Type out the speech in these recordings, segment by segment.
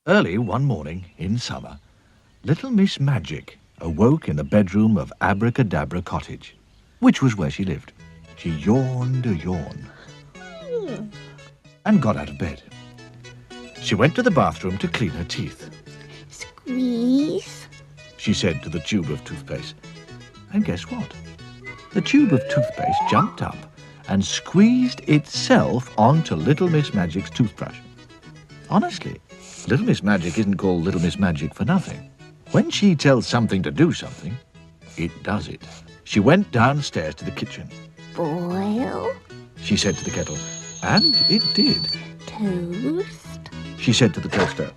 Early one morning in summer, little Miss Magic awoke in the bedroom of Abracadabra Cottage, which was where she lived. She yawned a yawn and got out of bed. She went to the bathroom to clean her teeth. Squeeze, She said to the tube of toothpaste. And guess what? The tube of toothpaste jumped up and squeezed itself onto Little Miss Magic's toothbrush. Honestly, Little Miss Magic isn't called Little Miss Magic for nothing. When she tells something to do something, it does it. She went downstairs to the kitchen. boil, She said to the kettle, and it did. toast, She said to the toaster.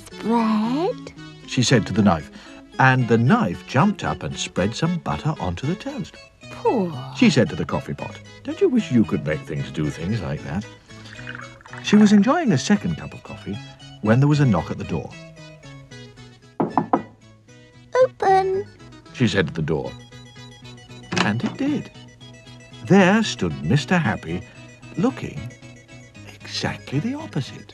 spread, She said to the knife, and the knife jumped up and spread some butter onto the toast. pour. She said to the coffee pot, don't you wish you could make things do things like that? She was enjoying a second cup of coffee when there was a knock at the door. Open. She said to the door. And it did. There stood Mr. Happy, looking exactly the opposite.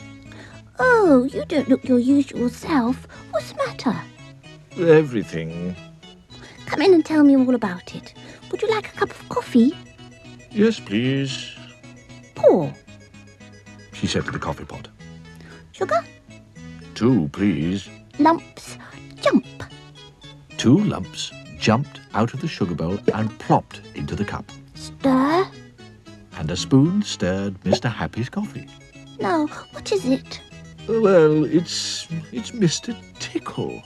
Oh, you don't look your usual self. What's the matter? Everything. Come in and tell me all about it. Would you like a cup of coffee? Yes, please, Pour. she said to the coffee pot. Sugar? 2, please. Lumps. Jump. 2 lumps jumped out of the sugar bowl and plopped into the cup. Stir. And a spoon stirred Mr. Happy's coffee. Now, what is it? Well, it's Mr. Tickle.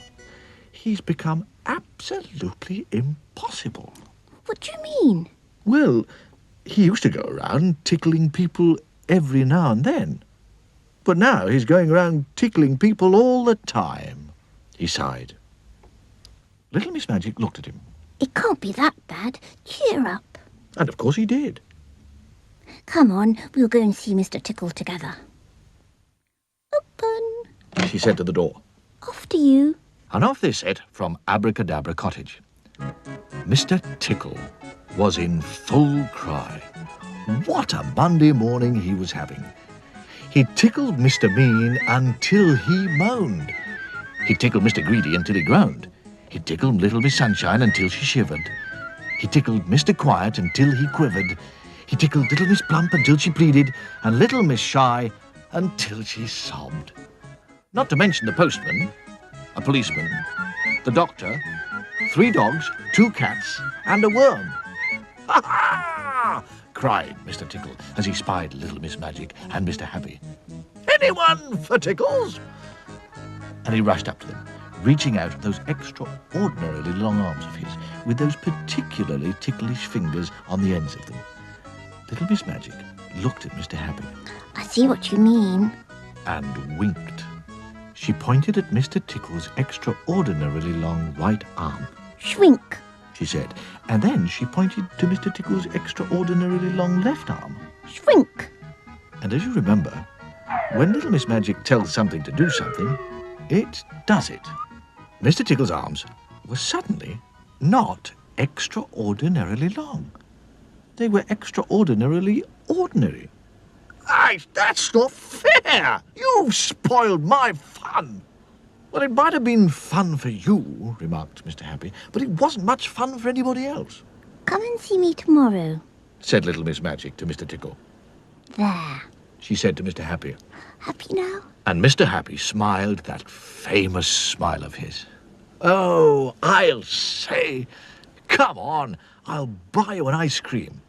He's become absolutely impossible. What do you mean? Well, he used to go around tickling people every now and then. But now he's going around tickling people all the time. He sighed. Little Miss Magic looked at him. It can't be that bad. Cheer up. And of course he did. Come on, we'll go and see Mr. Tickle together. Open. She said to the door. After you. And off they set from Abracadabra Cottage. Mr. Tickle was in full cry. What a Monday morning he was having. He tickled Mr. Mean until he moaned. He tickled Mr. Greedy until he groaned. He tickled Little Miss Sunshine until she shivered. He tickled Mr. Quiet until he quivered. He tickled Little Miss Plump until she pleaded, and Little Miss Shy until she sobbed. Not to mention the postman, a policeman, the doctor, 3 dogs, 2 cats, and a worm. Ha ha! Cried Mr. Tickle as he spied Little Miss Magic and Mr. Happy. Anyone for tickles? And he rushed up to them, reaching out those extraordinarily long arms of his, with those particularly ticklish fingers on the ends of them. Little Miss Magic looked at Mr. Happy I see what you mean. and winked. She pointed at Mr. Tickle's extraordinarily long right arm, Shrink. she said, and then she pointed to Mr. Tickle's extraordinarily long left arm. Shrink. And as you remember, when Little Miss Magic tells something to do something, it does it. Mr. Tickle's arms were suddenly not extraordinarily long. They were extraordinarily ordinary. That's not fair! You've spoiled my fun! Well, it might have been fun for you, remarked Mr. Happy, but it wasn't much fun for anybody else, Come and see me tomorrow. said Little Miss Magic to Mr. Tickle. There. She said to Mr. Happy. Happy now? And Mr. Happy smiled that famous smile of his. Oh, I'll say, come on, I'll buy you an ice cream.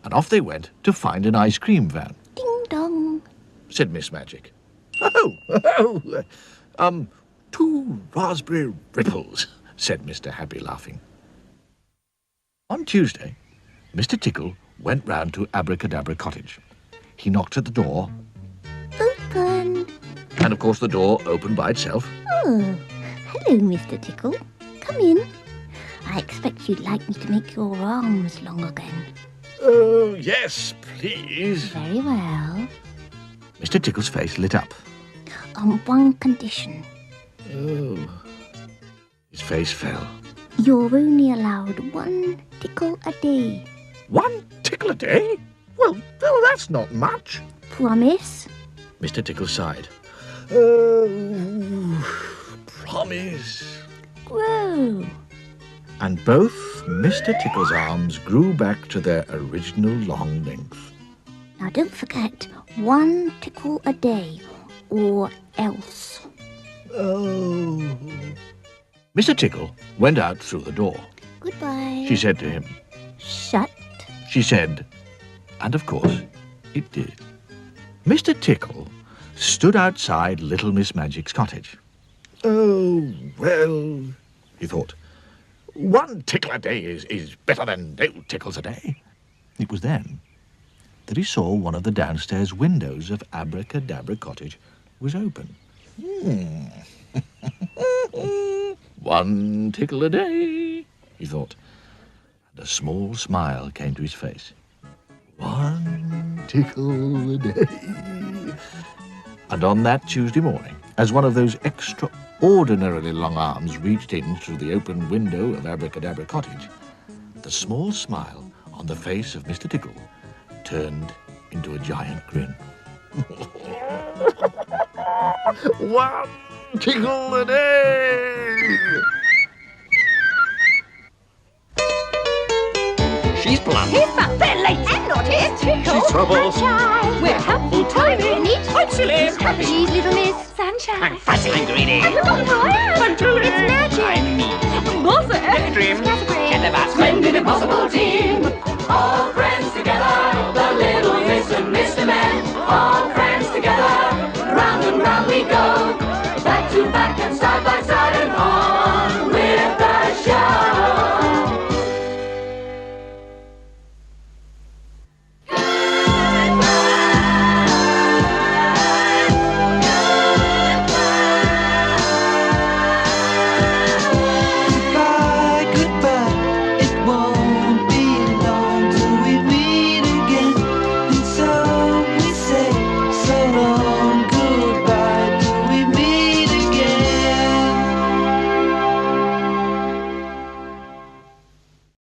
And off they went to find an ice cream van, Ding dong. said Miss Magic. 2 raspberry ripples, said Mr. Happy, laughing. On Tuesday, Mr. Tickle went round to Abracadabra Cottage. He knocked at the door, Open. and of course the door opened by itself. Oh, hello, Mr. Tickle. Come in. I expect you'd like me to make your arms long again. Oh, yes, please. Very well. Mr. Tickle's face lit up. On one condition. Oh. His face fell. You're only allowed 1 tickle a day. 1 tickle a day? Well, that's not much. Promise? Mr. Tickle sighed. Oh, promise. Grow. And both Mr. Tickle's arms grew back to their original long length. Now don't forget, 1 tickle a day, or else. Oh. Mr. Tickle went out through the door. Goodbye. She said to him. Shut. She said, and of course it did. Mr. Tickle stood outside Little Miss Magic's cottage. Oh, well, he thought, 1 tickle a day is better than no tickles a day. It was then that he saw one of the downstairs windows of Abracadabra Cottage was open. 1 tickle a day, he thought, and a small smile came to his face. 1 tickle a day. And on that Tuesday morning, as one of those extraordinarily long arms reached in through the open window of Abracadabra Cottage, the small smile on the face of Mr. Tickle turned into a giant grin. 1 tickle a day! She's plump. He's fun. They're late and naughty. Tickle. She's trouble. Sunshine. We're helpful, tiny, neat. I'm silly. Happy. She's little Miss Sunshine. I'm fuzzy. I'm greedy. I'm Julie. It's magic. I'm me. Bother. Daydream. Scatterbrain. Get the bat. Splendid, impossible team.